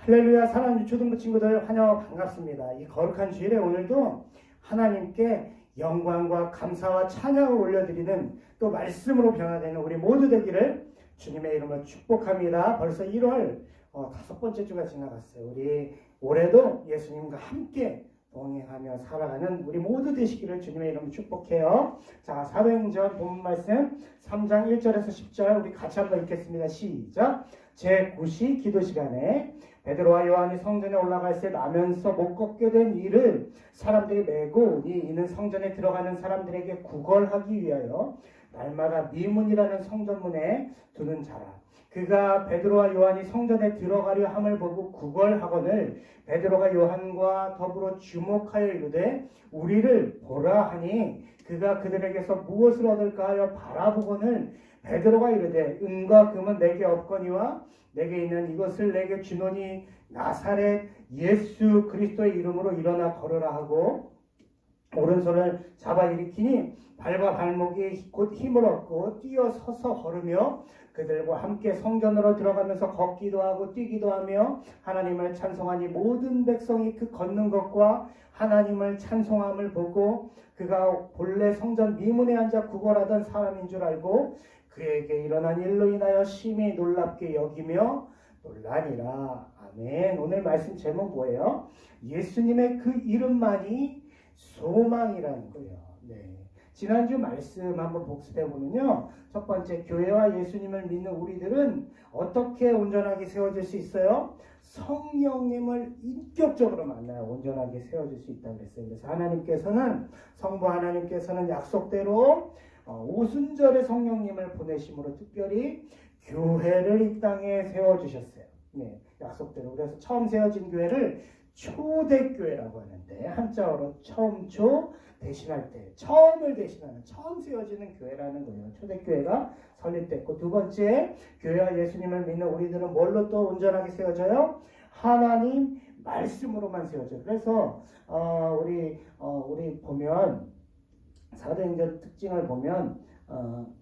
할렐루야. 사랑하는 초등부 친구들 환영 반갑습니다. 이 거룩한 주일에 오늘도 하나님께 영광과 감사와 찬양을 올려드리는 또 말씀으로 변화되는 우리 모두 되기를 주님의 이름으로 축복합니다. 벌써 1월 5번째 주가 지나갔어요. 우리 올해도 예수님과 함께 동행하며 살아가는 우리 모두 되시기를 주님의 이름으로 축복해요. 자, 사도행전 본문 말씀 3장 1절에서 10절 우리 같이 한번 읽겠습니다. 시작. 제9시 기도 시간에 베드로와 요한이 성전에 올라갈 때 나면서 못 걷게 된 이를 사람들이 메고 이는 성전에 들어가는 사람들에게 구걸하기 위하여 날마다 미문이라는 성전문에 두는 자라. 그가 베드로와 요한이 성전에 들어가려 함을 보고 구걸하거늘 베드로가 요한과 더불어 주목하여 이르되 우리를 보라 하니 그가 그들에게서 무엇을 얻을까 하여 바라보거늘 베드로가 이르되 은과 금은 내게 없거니와 내게 있는 이것을 내게 주노니 나사렛 예수 그리스도의 이름으로 일어나 걸으라 하고 오른손을 잡아 일으키니 발과 발목이 곧 힘을 얻고 뛰어 서서 걸으며 그들과 함께 성전으로 들어가면서 걷기도 하고 뛰기도 하며 하나님을 찬송하니 모든 백성이 그 걷는 것과 하나님을 찬송함을 보고 그가 본래 성전 미문에 앉아 구걸하던 사람인 줄 알고 그에게 일어난 일로 인하여 심히 놀랍게 여기며 놀라니라. 아멘. 오늘 말씀 제목 뭐예요? 예수님의 그 이름만이 소망이라는 거예요. 네. 지난주 말씀 한번 복습해 보면요. 첫 번째, 교회와 예수님을 믿는 우리들은 어떻게 온전하게 세워질 수 있어요? 성령님을 인격적으로 만나야 온전하게 세워질 수 있다고 그랬어요. 그래서 하나님께서는 성부 하나님께서는 약속대로 오순절에 성령님을 보내심으로 특별히 교회를 이 땅에 세워주셨어요. 네, 약속대로. 그래서 처음 세워진 교회를 초대교회라고 하는데 한자어로 처음초 대신할 때 처음을 대신하는 처음 세워지는 교회라는 거예요. 초대교회가 설립됐고 두 번째 교회와 예수님을 믿는 우리들은 뭘로 또 온전하게 세워져요? 하나님 말씀으로만 세워져요. 그래서 우리 보면 사도행전 특징을 보면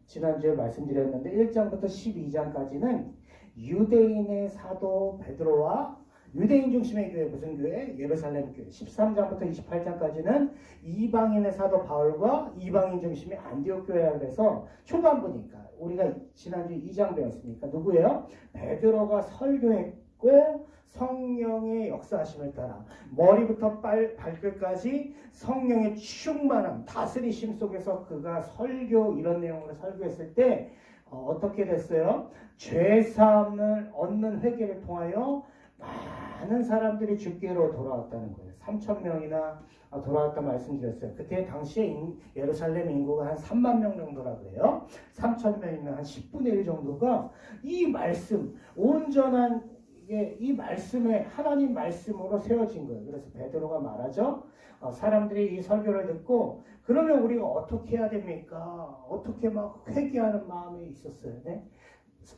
지난주에 말씀드렸는데 1장부터 12장까지는 유대인의 사도 베드로와 유대인 중심의 교회 무슨 교회? 예루살렘 교회. 13장부터 28장까지는 이방인의 사도 바울과 이방인 중심의 안디옥 교회라고 해서 초반부니까 우리가 지난주 2장 배웠으니까 누구예요? 베드로가 설교했고 성령의 역사하심을 따라 머리부터 발끝까지 성령의 충만함 다스리심 속에서 그가 설교 이런 내용으로 설교했을 때 어떻게 됐어요? 죄사함을 얻는 회개를 통하여 많은 사람들이 주께로 돌아왔다는 거예요. 3,000명이나 돌아왔다 말씀드렸어요. 그때 당시에 예루살렘 인구가 한 3만 명 정도라 그래요. 3,000명이면 한 10분의 1 정도가 이 말씀, 온전한 이 말씀에 하나님 말씀으로 세워진 거예요. 그래서 베드로가 말하죠. 사람들이 이 설교를 듣고 그러면 우리가 어떻게 해야 됩니까? 어떻게 막 회개하는 마음이 있었어요. 네?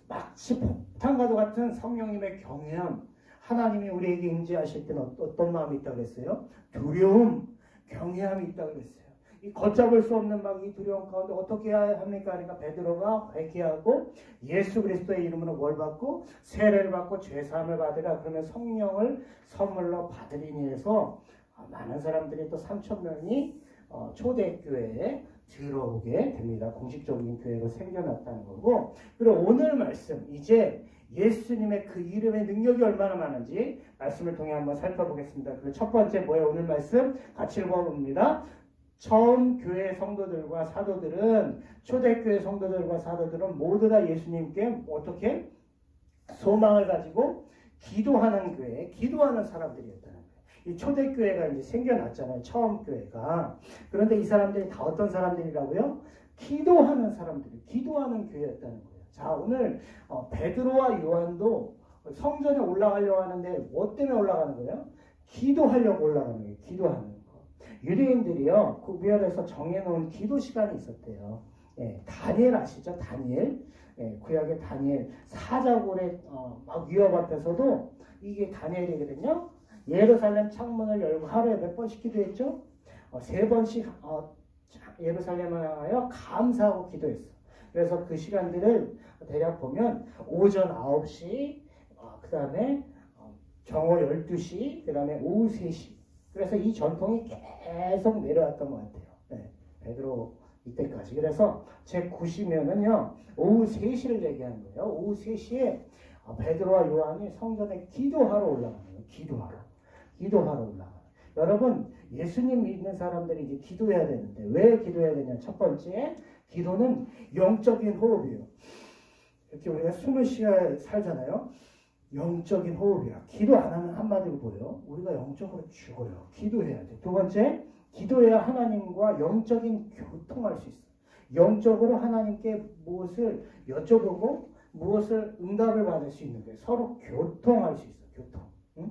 마치 폭탄과도 같은 성령님의 경외함, 하나님이 우리에게 임재하실 때는 어떤 마음이 있다고 그랬어요? 두려움, 경외함이 있다고 그랬어요. 이 걷잡을 수 없는 막 이 두려움 가운데 어떻게 해야 합니까? 그러니까 베드로가 회개하고 예수 그리스도의 이름으로 뭘 받고 세례를 받고 죄사함을 받으라 그러면 성령을 선물로 받으리니 해서 많은 사람들이 또 3,000명이 초대교회에 들어오게 됩니다. 공식적인 교회로 생겨났다는 거고 그리고 오늘 말씀 이제 예수님의 그 이름의 능력이 얼마나 많은지 말씀을 통해 한번 살펴보겠습니다. 그리고 첫 번째 뭐예요? 오늘 말씀 같이 읽어봅니다. 처음 교회 성도들과 사도들은 초대교회 성도들과 사도들은 모두 다 예수님께 어떻게 소망을 가지고 기도하는 교회, 기도하는 사람들이었다는 거예요. 이 초대교회가 이제 생겨났잖아요. 처음 교회가. 그런데 이 사람들이 다 어떤 사람들이라고요? 기도하는 사람들이, 기도하는 교회였다는 거예요. 자, 오늘 베드로와 요한도 성전에 올라가려고 하는데 뭐 때문에 올라가는 거예요? 기도하려고 올라가는 거예요. 기도하는 거. 유대인들이요 구별해서 정해놓은 기도 시간이 있었대요. 예, 다니엘 아시죠? 다니엘. 예, 구약의 다니엘 사자굴의 막 위협 앞에서도 이게 다니엘이거든요. 예루살렘 창문을 열고 하루에 몇 번씩 기도했죠? 3번씩 예루살렘을 향하여 감사하고 기도했어. 그래서 그 시간들을 대략 보면 오전 9시, 그 다음에 정오 12시, 그 다음에 오후 3시. 그래서 이 전통이 계속 내려왔던 것 같아요. 네, 베드로 이때까지. 그래서 제 90면은요, 오후 3시를 얘기하는 거예요. 오후 3시에 베드로와 요한이 성전에 기도하러 올라가는 거예요. 기도하러 올라가요. 여러분, 예수님 믿는 사람들이 이제 기도해야 되는데, 왜 기도해야 되냐? 첫 번째, 기도는 영적인 호흡이에요. 이렇게 우리가 숨을 쉬어야 살잖아요. 영적인 호흡이야. 기도 안 하면 한마디로 보여. 우리가 영적으로 죽어요. 기도해야 돼. 두 번째, 기도해야 하나님과 영적인 교통할 수 있어. 영적으로 하나님께 무엇을 여쭤보고 무엇을 응답을 받을 수 있는 거예요. 서로 교통할 수 있어. 교통. 응?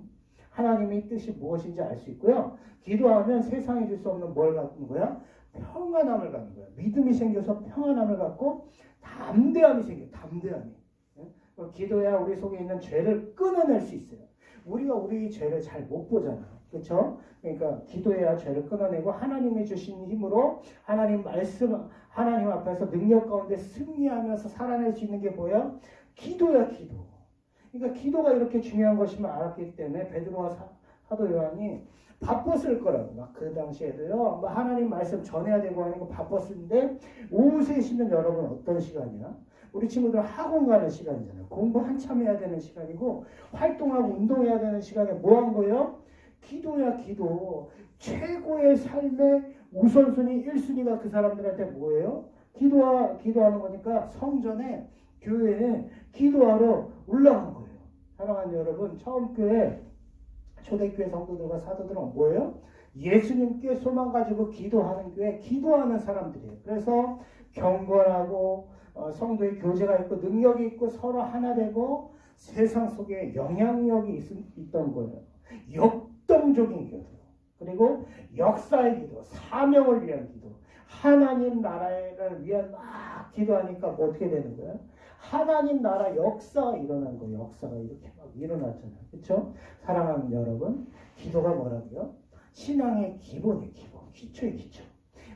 하나님의 뜻이 무엇인지 알 수 있고요. 기도하면 세상에 줄 수 없는 뭘 갖는 거야? 평안함을 갖는 거야. 믿음이 생겨서 평안함을 갖고 담대함이 생겨. 담대함이. 기도해야 우리 속에 있는 죄를 끊어낼 수 있어요. 우리가 우리 죄를 잘 못 보잖아. 그렇죠? 그러니까 기도해야 죄를 끊어내고 하나님이 주신 힘으로 하나님 말씀, 하나님 앞에서 능력 가운데 승리하면서 살아낼 수 있는 게 뭐야? 기도야, 기도. 그러니까 기도가 이렇게 중요한 것임을 알았기 때문에 베드로와 사도 요한이 바빴을 거라고. 막 그 당시에도요. 하나님 말씀 전해야 되고 하는 거 바빴는데 오후 3시면 여러분 어떤 시간이야? 우리 친구들 학원 가는 시간이잖아요. 공부 한참 해야 되는 시간이고 활동하고 운동해야 되는 시간에 뭐 한 거예요? 기도야, 기도. 최고의 삶의 우선순위 1순위가 그 사람들한테 뭐예요? 기도하는 거니까 성전에, 교회에 기도하러 올라간 거예요. 사랑하는 여러분, 처음 교회, 초대교회 성도들과 사도들은 뭐예요? 예수님께 소망 가지고 기도하는 교회, 기도하는 사람들이에요. 그래서 경건하고 성도의 교제가 있고 능력이 있고 서로 하나 되고 세상 속에 영향력이 있던 거예요. 역동적인 기도, 그리고 역사의 기도, 사명을 위한 기도, 하나님 나라를 위한 막 기도하니까 뭐 어떻게 되는 거예요? 하나님 나라 역사가 일어난 거예요. 역사가 이렇게 막 일어났잖아요. 그렇죠? 사랑하는 여러분, 기도가 뭐라고요? 신앙의 기본이에요. 기본, 기초의 기초.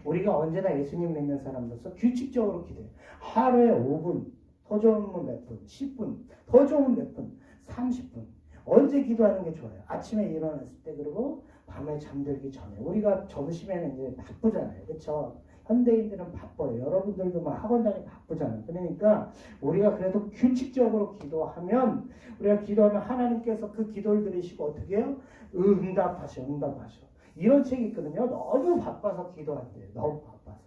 우리가 언제나 예수님 믿는 사람으로서 규칙적으로 기도해요. 하루에 5분, 더 좋으면 몇 분, 10분, 더 좋으면 몇 분, 30분. 언제 기도하는 게 좋아요? 아침에 일어났을 때, 그리고 밤에 잠들기 전에. 우리가 점심에는 이제 바쁘잖아요. 그렇죠? 현대인들은 바빠요. 여러분들도 막 학원 다니고 바쁘잖아요. 그러니까 우리가 그래도 규칙적으로 기도하면, 우리가 기도하면 하나님께서 그 기도를 들으시고 어떻게 해요? 응답하셔. 이런 책이 있거든요. 너무 바빠서 기도한대요. 너무 바빠서.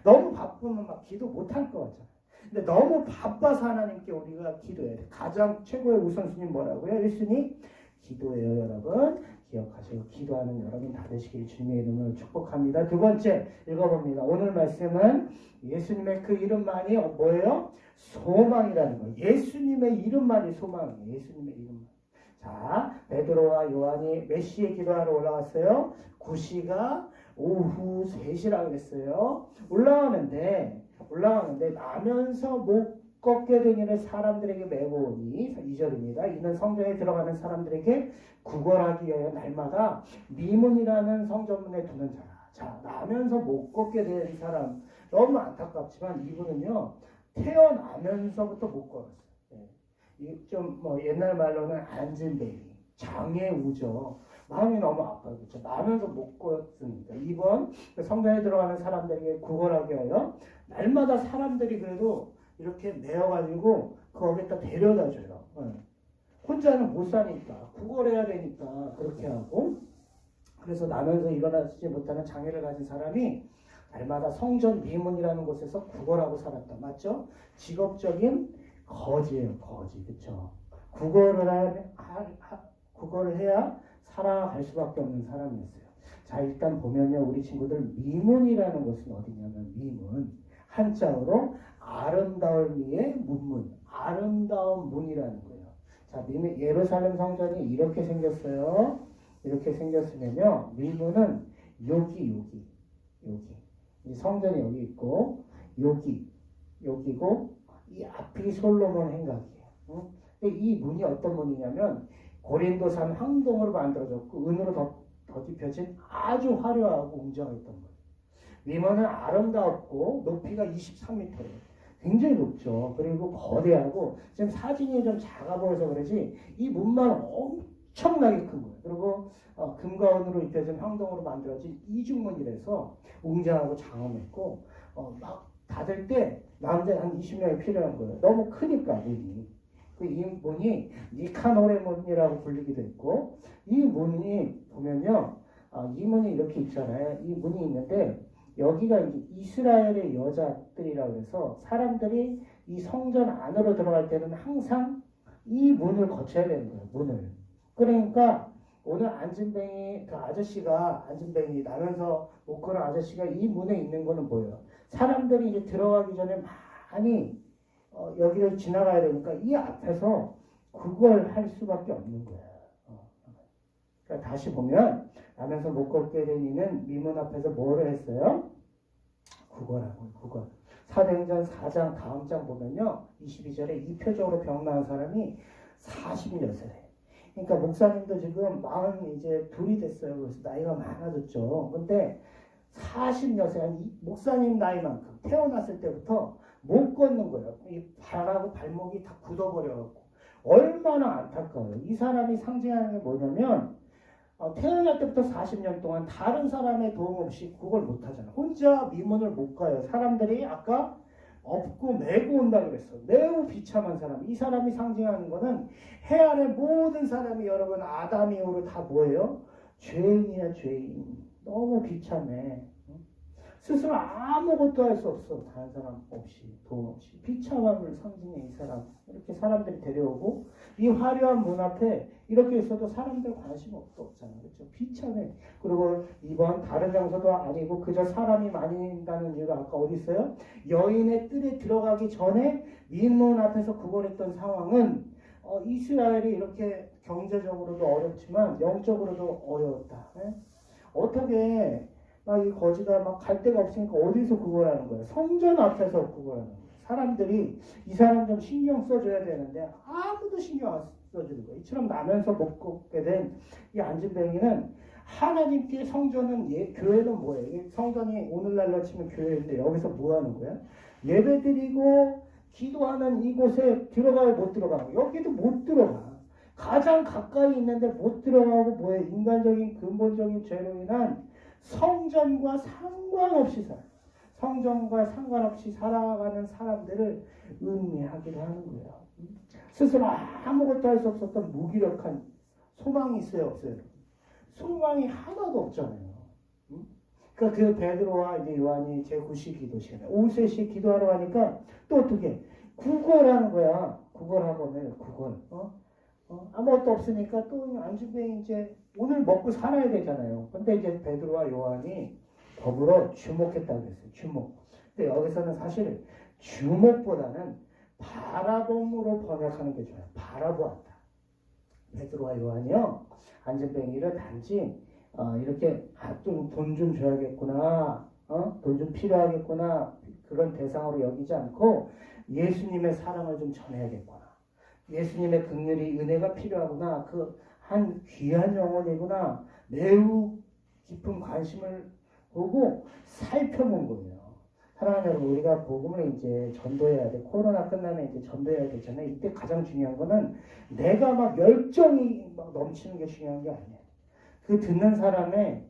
너무 바쁘면 막 기도 못할 것 같잖아요. 근데 너무 바빠서 하나님께 우리가 기도해야 돼. 가장 최고의 우선순위 뭐라고요? 1순위 기도예요, 여러분. 기억하시고 기도하는 여러분 다 되시길 주님의 이름으로 축복합니다. 두 번째 읽어봅니다. 오늘 말씀은 예수님의 그 이름만이 뭐예요? 소망이라는 거예요. 예수님의 이름만이 소망이에요. 예수님의 이름만. 자, 베드로와 요한이 몇 시에 기도하러 올라갔어요? 9시가 오후 3시라고 그랬어요. 올라가는데 나면서 못 걷게 되기를 사람들에게 메고 오니 2절입니다. 이는 성전에 들어가는 사람들에게 구걸하기 위하여 날마다 미문이라는 성전문에 두는 자라. 자, 나면서 못 걷게 된 사람 너무 안타깝지만 이분은요 태어나면서부터 못 걸었어요. 좀 뭐 옛날 말로는 안진뱅이, 장애우죠. 마음이 너무 아파요. 그렇죠? 나면서 못 걷습니다. 2번 성전에 들어가는 사람들에게 구걸하게 하여 날마다 사람들이 그래도 이렇게 내어가지고 거기다 데려다줘요. 혼자는 못 사니까 구걸해야 되니까 그렇게 하고, 그래서 나면서 일어나지 못하는 장애를 가진 사람이 날마다 성전 미문이라는 곳에서 구걸하고 살았다. 맞죠? 직업적인 거지예요. 거지. 그렇죠? 구걸을 해야 살아갈 수밖에 없는 사람이었어요. 자, 일단 보면요, 우리 친구들 미문이라는 곳은 어디냐면 미문, 한자어로 아름다움의 문문, 아름다운 문이라는 거예요. 자, 예루살렘 성전이 이렇게 생겼어요. 이렇게 생겼으면요, 미문은 여기 이 성전이 여기 있고 여기고 이 앞이 솔로몬 행각이에요. 근데 이 문이 어떤 문이냐면 고린도산 황동으로 만들어졌고 은으로 덧입혀진 아주 화려하고 웅장했던 거예요. 미문은 아름답고 높이가 23m예요. 굉장히 높죠. 그리고 거대하고 지금 사진이 좀 작아 보여서 그러지 이 문만 엄청나게 큰 거예요. 그리고 금과 은으로 입혀진 황동으로 만들어진 이중문이라서 웅장하고 장엄했고 막 닫을 때 남자 한 20명이 필요한 거예요. 너무 크니까 문이. 이 문이 니카노레 문이라고 불리기도 했고 이 문이 보면요. 이 문이 이렇게 있잖아요. 이 문이 있는데 여기가 이제 이스라엘의 여자들이라고 해서 사람들이 이 성전 안으로 들어갈 때는 항상 이 문을 거쳐야 되는 거예요. 문을. 그러니까 오늘 안진뱅이 그 아저씨가 안진뱅이 나면서 못 걸은 아저씨가 이 문에 있는 거는 뭐예요? 사람들이 이제 들어가기 전에 많이 여기를 지나가야 되니까 이 앞에서 그걸 할 수밖에 없는 거야. 그러니까 다시 보면 나면서 못 걷게 된 이는 미문 앞에서 뭐를 했어요? 그거라고 그거. 사도행전 4장 다음 장 보면요. 22절에 이표적으로 병 나은 사람이 40여세래. 그러니까 목사님도 지금 40 이제 둘이 됐어요. 그래서 나이가 많아졌죠. 근데 40여세, 목사님 나이만큼 태어났을 때부터 못 걷는 거예요. 이 발하고 발목이 다 굳어버려갖고. 얼마나 안타까워요. 이 사람이 상징하는 게 뭐냐면, 태어날 때부터 40년 동안 다른 사람의 도움 없이 그걸 못 하잖아요. 혼자 미문을 못 가요. 사람들이 아까 업고 메고 온다 그랬어. 매우 비참한 사람. 이 사람이 상징하는 거는 해 아래 모든 사람이 여러분 아담 이후로 다 뭐예요? 죄인이야 죄인. 너무 비참해. 스스로 아무것도 할 수 없어. 다른 사람 없이 도움 없이 비참함을 상징해 이 사람. 이렇게 사람들이 데려오고 이 화려한 문 앞에 이렇게 있어도 사람들 관심 없잖아. 그렇죠? 비참해. 그리고 이번 다른 장소도 아니고 그저 사람이 많이 있다는 이유가 아까 어디 있어요? 여인의 뜰에 들어가기 전에 민문 앞에서 구걸했던 상황은 이스라엘이 이렇게 경제적으로도 어렵지만 영적으로도 어려웠다. 네? 어떻게 막 이 거지가 막 갈 데가 없으니까 어디서 구걸하는 거예요? 성전 앞에서 구걸하는 거예요. 사람들이 이 사람 좀 신경 써줘야 되는데 아무도 신경 안 써주는 거예요. 이처럼 나면서 못 걷게 된 이 안진뱅이는 하나님께 성전은 교회는 뭐예요? 성전이 오늘날로 치면 교회인데 여기서 뭐 하는 거야? 예배드리고 기도하는 이곳에 들어가요? 못 들어가고? 여기도 못 들어가. 가장 가까이 있는데 못 들어가고 뭐예요? 인간적인 근본적인 죄로 인한 성전과 상관없이 살아가는 사람들을 음미하기도 하는 거예요. 스스로 아무것도 할 수 없었던 무기력한 소망이 있어요, 없어요? 소망이 하나도 없잖아요. 그러니까 그 베드로와 이제 요한이 제9시 기도 시간에 오후 3시 기도하러 가니까 또 어떻게 구걸하는 거야. 구걸학원을 구걸. 아무것도 없으니까 또 안진뱅이 이제 오늘 먹고 살아야 되잖아요. 근데 이제 베드로와 요한이 더불어 주목했다고 했어요. 주목. 근데 여기서는 사실 주목보다는 바라봄으로 번역하는 게 좋아요. 바라보았다. 베드로와 요한이요. 안진뱅이를 단지 이렇게 돈 좀 줘야겠구나. 돈 좀 필요하겠구나. 그런 대상으로 여기지 않고 예수님의 사랑을 좀 전해야겠구나. 예수님의 긍휼이 은혜가 필요하구나. 그 한 귀한 영혼이구나. 매우 깊은 관심을 보고 살펴본 거예요. 사랑하는 여러분, 우리가 복음을 이제 전도해야 돼. 코로나 끝나면 이제 전도해야 되잖아요. 이때 가장 중요한 거는 내가 막 열정이 막 넘치는 게 중요한 게 아니에요. 그 듣는 사람의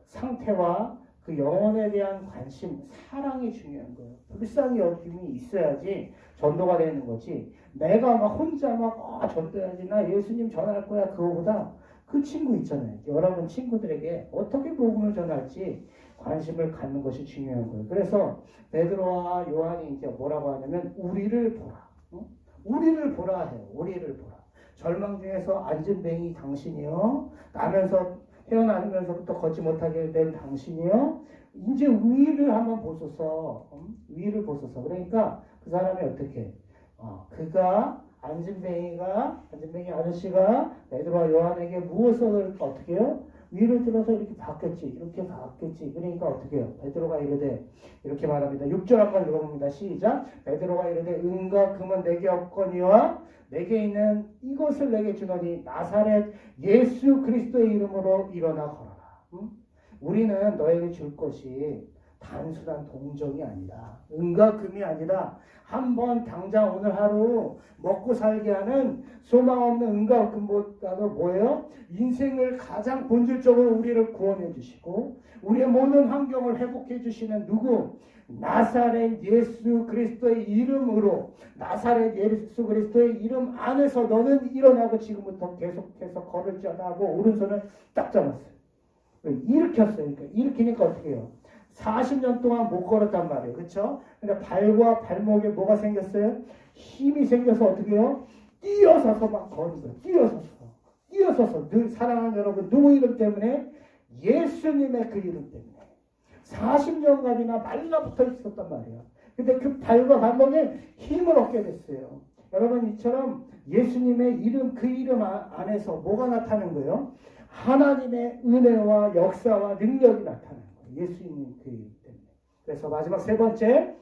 상태와 그 영혼에 대한 관심, 사랑이 중요한 거예요. 불쌍히 여김이 있어야지 전도가 되는 거지. 내가 막 혼자 막 전도해야지, 나 예수님 전할 거야, 그거보다 그 친구 있잖아요. 여러분 친구들에게 어떻게 복음을 전할지 관심을 갖는 것이 중요한 거예요. 그래서 베드로와 요한이 이제 뭐라고 하냐면 우리를 보라. 우리를 보라 해요. 우리를 보라. 절망 중에서 안진뱅이 당신이요. 나면서 태어나면서부터 걷지 못하게 된 당신이요. 이제 위를 한번 보소서. 위를 보소서. 그러니까 그 사람이 어떻게? 안진뱅이 아저씨가 베드로와 요한에게 무엇을 어떻게 해요? 위를 들어서 이렇게 받겠지. 이렇게 받겠지. 그러니까 어떻게 해요? 베드로가 이르되 이렇게 말합니다. 6절 한번 읽어봅니다. 시작. 베드로가 이르되 은과 금은 내게 없거니와 내게 있는 이것을 내게 주노니 나사렛 예수 그리스도의 이름으로 일어나 걸어라. 우리는 너에게 줄 것이 단순한 동정이 아니라, 은과 금이 아니라 한번 당장 오늘 하루 먹고 살게 하는 소망 없는 은과 금보다는 뭐예요? 인생을 가장 본질적으로 우리를 구원해 주시고 우리의 모든 환경을 회복해 주시는 누구? 나사렛 예수 그리스도의 이름으로, 나사렛 예수 그리스도의 이름 안에서 너는 일어나고 지금부터 계속해서 걸을지어다 하고 오른손을 딱 잡았어요. 일으켰어요. 그러니까 일으키니까 어떻게 해요? 40년 동안 못 걸었단 말이에요. 그렇죠? 그러니까 발과 발목에 뭐가 생겼어요? 힘이 생겨서 어떻게 해요? 뛰어서서 막 거는 거예요. 뛰어서서. 늘 사랑하는 여러분, 누구 이름 때문에? 예수님의 그 이름 때문에. 40년간이나 말라붙어 있었단 말이에요. 근데 그 발과 발목에 힘을 얻게 됐어요. 여러분, 이처럼 예수님의 이름, 그 이름 안에서 뭐가 나타나는 거예요? 하나님의 은혜와 역사와 능력이 나타나는 거예요. 예수님 그 이름 때문에. 그래서 마지막 세 번째,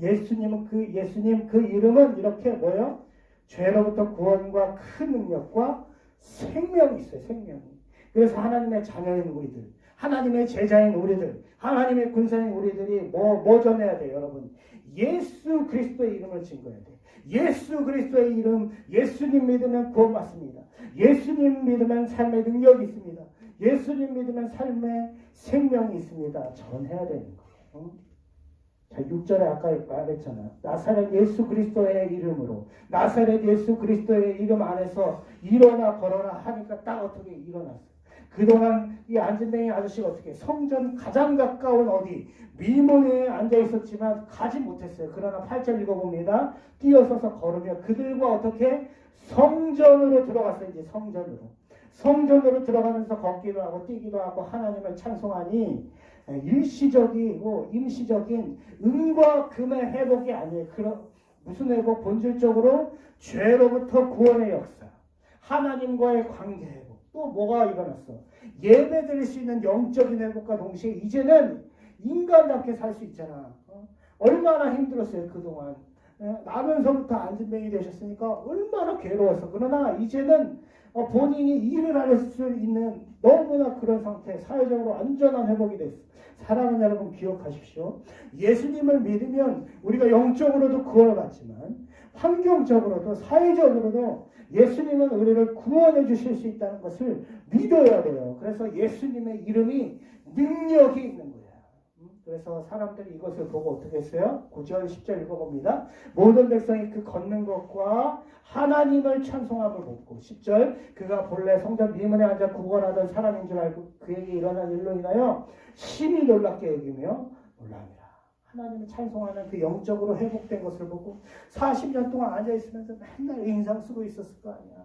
예수님 그 이름은 이렇게 뭐예요? 죄로부터 구원과 큰 능력과 생명이 있어요. 생명이. 그래서 하나님의 자녀인 우리들, 하나님의 제자인 우리들, 하나님의 군사인 우리들이 뭐 전해야 돼요, 여러분? 예수 그리스도의 이름을 증거해야 돼요. 예수 그리스도의 이름, 예수님 믿으면 구원받습니다. 예수님 믿으면 삶의 능력이 있습니다. 예수님 믿으면 삶의 생명이 있습니다. 전해야 되는 거예요. 자, 6절에 아까 말했잖아요. 나사렛 예수 그리스도의 이름으로, 나사렛 예수 그리스도의 이름 안에서 일어나 걸어라 하니까 딱 어떻게 일어났어요. 그동안 이 안진뱅이 아저씨가 어떻게 성전 가장 가까운 어디 미문에 앉아 있었지만 가지 못했어요. 그러나 8절 읽어봅니다. 뛰어서서 걸으며 그들과 어떻게 성전으로 들어갔어요. 이제 성전으로 들어가면서 걷기도 하고 뛰기도 하고 하나님을 찬송하니 일시적이고 임시적인 은과 금의 회복이 아니에요. 무슨 회복? 본질적으로 죄로부터 구원의 역사, 하나님과의 관계 회복. 또 뭐가 일어났어? 예배 드릴 수 있는 영적인 회복과 동시에 이제는 인간답게 살 수 있잖아. 얼마나 힘들었어요 그동안. 나면서부터 안진뱅이 되셨으니까 얼마나 괴로웠어. 그러나 이제는 본인이 일을 할 수 있는 너무나 그런 상태, 사회적으로 완전한 회복이 됐어. 사랑하는 여러분, 기억하십시오. 예수님을 믿으면 우리가 영적으로도 구원을 받지만 환경적으로도 사회적으로도 예수님은 우리를 구원해 주실 수 있다는 것을 믿어야 돼요. 그래서 예수님의 이름이 능력이 있는 거예요. 그래서 사람들이 이것을 보고 어떻게 했어요? 9절 10절 읽어봅니다. 모든 백성이 그 걷는 것과 하나님을 찬송함을 보고 10절 그가 본래 성전 미문에 앉아 구걸하던 사람인 줄 알고 그에게 일어난 일로 인하여 심히 놀랍게 여기며 놀랍니다. 하나님을 찬송하는 그 영적으로 회복된 것을 보고 40년 동안 앉아있으면서 맨날 인상 쓰고 있었을 거 아니야.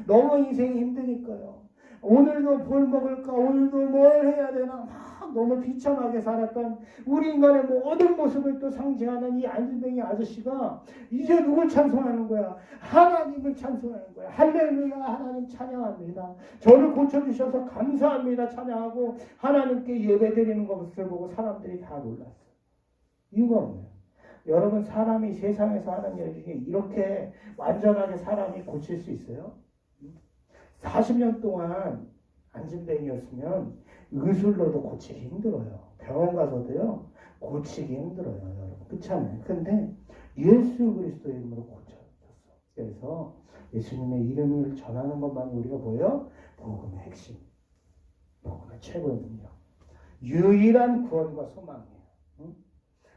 너무 인생이 힘드니까요. 오늘도 뭘 먹을까? 오늘도 뭘 해야 되나? 막 너무 비참하게 살았던 우리 인간의 모든 모습을 또 상징하는 이 안진뱅이 아저씨가 이제 누굴 찬송하는 거야? 하나님을 찬송하는 거야. 할렐루야, 하나님 찬양합니다. 저를 고쳐주셔서 감사합니다. 찬양하고 하나님께 예배드리는 것을 보고 사람들이 다 놀랐어요. 이유가 뭐예요? 여러분, 사람이 세상에서 하는 일 중에 이렇게 완전하게 사람이 고칠 수 있어요? 40년 동안 안진뱅이였으면 의술로도 고치기 힘들어요. 병원 가서도요 고치기 힘들어요. 여러분, 그렇잖아요. 근데 예수 그리스도의 이름으로 고쳐졌어. 그래서 예수님의 이름을 전하는 것만이 우리가 뭐예요? 복음의 핵심, 복음의 최고의 능력, 유일한 구원과 소망이에요.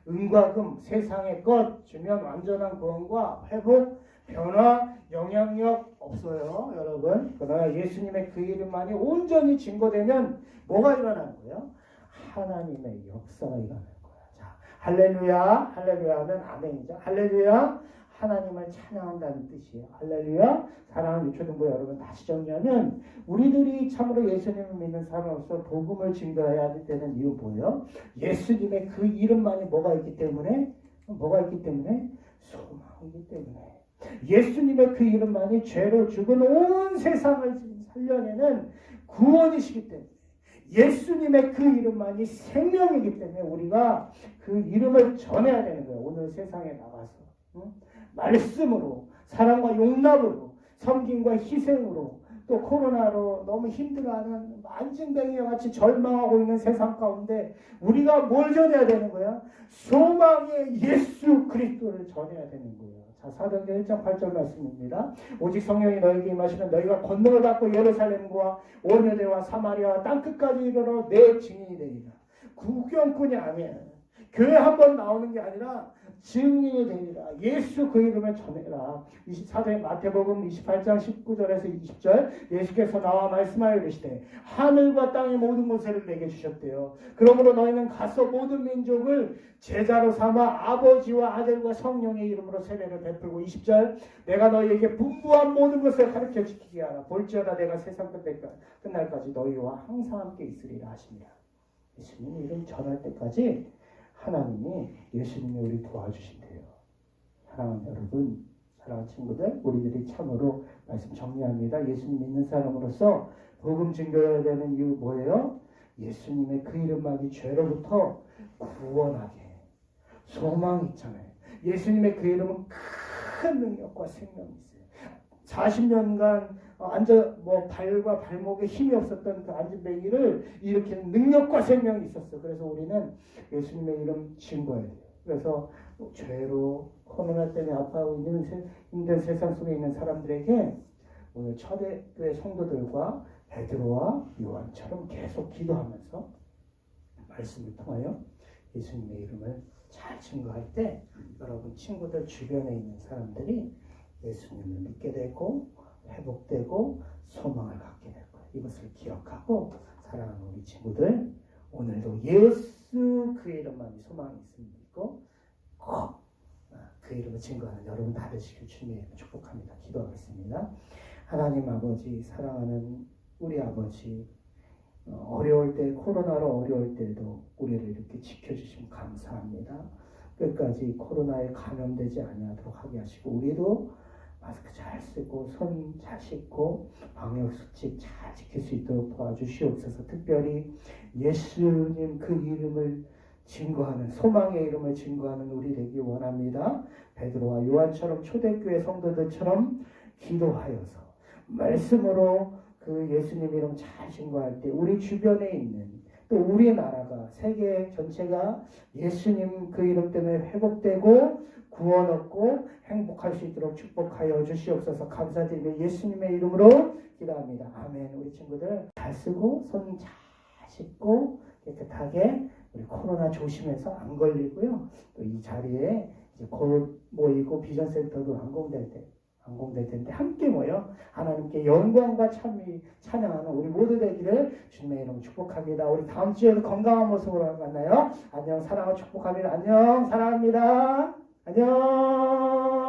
은과 금, 세상의 것 주면 완전한 구원과 회복, 변화, 영향력 없어요, 여러분. 그러나 예수님의 그 이름만이 온전히 증거되면 뭐가 일어나는 거예요? 하나님의 역사가 일어나는 거예요. 자, 할렐루야, 할렐루야 하면 아멘이죠. 할렐루야, 하나님을 찬양한다는 뜻이에요. 할렐루야. 사랑하는 유초등부 여러분, 다시 정리하면 우리들이 참으로 예수님을 믿는 사람으로서 복음을 증거해야 되는 이유 뭐예요? 예수님의 그 이름만이 뭐가 있기 때문에? 소망이기 때문에. 예수님의 그 이름만이 죄로 죽은 온 세상을 살려내는 구원이시기 때문에, 예수님의 그 이름만이 생명이기 때문에 우리가 그 이름을 전해야 되는 거예요. 오늘 세상에 나가서 말씀으로, 사랑과 용납으로, 섬김과 희생으로 또 코로나로 너무 힘들어하는 안진뱅이와 같이 절망하고 있는 세상 가운데 우리가 뭘 전해야 되는 거야? 소망의 예수 그리스도를 전해야 되는 거예요. 자, 사도행전 1장 8절 말씀입니다. 오직 성령이 너에게 임하시면 너희가 권능을 받고 예루살렘과 온 유대와 사마리아와 땅끝까지 이르러 내 증인이 되리라. 구경꾼이 아니에요. 교회 한 번 나오는 게 아니라 증인이 되리라. 예수 그 이름을 전해라. 24절 마태복음 28장 19절에서 20절 예수께서 나와 말씀하여 이르시되 하늘과 땅의 모든 곳을 내게 주셨대요. 그러므로 너희는 가서 모든 민족을 제자로 삼아 아버지와 아들과 성령의 이름으로 세례를 베풀고 20절 내가 너희에게 분부한 모든 것을 가르쳐 지키게 하라. 볼지어다 내가 세상 끝날까지 너희와 항상 함께 있으리라 하시니라. 예수님 이름 전할 때까지 하나님이 예수님이 우리 도와주신대요. 사랑하는 여러분, 사랑하는 친구들, 우리들이 참으로 말씀 정리합니다. 예수님 믿는 사람으로서 복음 증거해야 되는 이유 뭐예요? 예수님의 그 이름만이 죄로부터 구원하게 소망이 있잖아요. 예수님의 그 이름은 큰 능력과 생명이 있어요. 40년간 발과 발목에 힘이 없었던 그 안진뱅이를 일으키는 능력과 생명이 있었어. 그래서 우리는 예수님의 이름 증거해야 돼요. 그래서 죄로 코로나 때문에 아파하고 있는 힘든 세상 속에 있는 사람들에게 오늘 초대교회 성도들과 베드로와 요한처럼 계속 기도하면서 말씀을 통하여 예수님의 이름을 잘 증거할 때 여러분 친구들 주변에 있는 사람들이 예수님을 믿게 되고 회복되고 소망을 갖게 될 거예요. 이것을 기억하고 사랑하는 우리 친구들 오늘도 예수 그 이름만이 소망이 있고 꼭 그 이름을 증거하는 여러분 다 되시길 주님의 이름으로 축복합니다. 기도하겠습니다. 하나님 아버지 사랑하는 우리 아버지 어려울 때 코로나로 어려울 때도 우리를 이렇게 지켜주시면 감사합니다. 끝까지 코로나에 감염되지 아니하도록 하게 하시고 우리도 마스크 잘 쓰고 손 잘 씻고 방역수칙 잘 지킬 수 있도록 도와주시옵소서. 특별히 예수님 그 이름을 증거하는 소망의 이름을 증거하는 우리 되기 원합니다. 베드로와 요한처럼 초대교회 성도들처럼 기도하여서 말씀으로 그 예수님 이름 잘 증거할 때 우리 주변에 있는 또 우리나라가 세계 전체가 예수님 그 이름 때문에 회복되고 구원 얻고 행복할 수 있도록 축복하여 주시옵소서. 감사드리며 예수님의 이름으로 기도합니다. 아멘. 우리 친구들 잘 쓰고 손 잘 씻고 깨끗하게 우리 코로나 조심해서 안 걸리고요. 또 이 자리에 이제 곧 모이고 비전센터도 안공될 텐데 함께 모여 하나님께 영광과 찬양하는 우리 모두 되기를 주님의 이름으로 축복합니다. 우리 다음 주에도 건강한 모습으로 만나요. 안녕 사랑을 축복합니다. 안녕 사랑합니다. 안녕.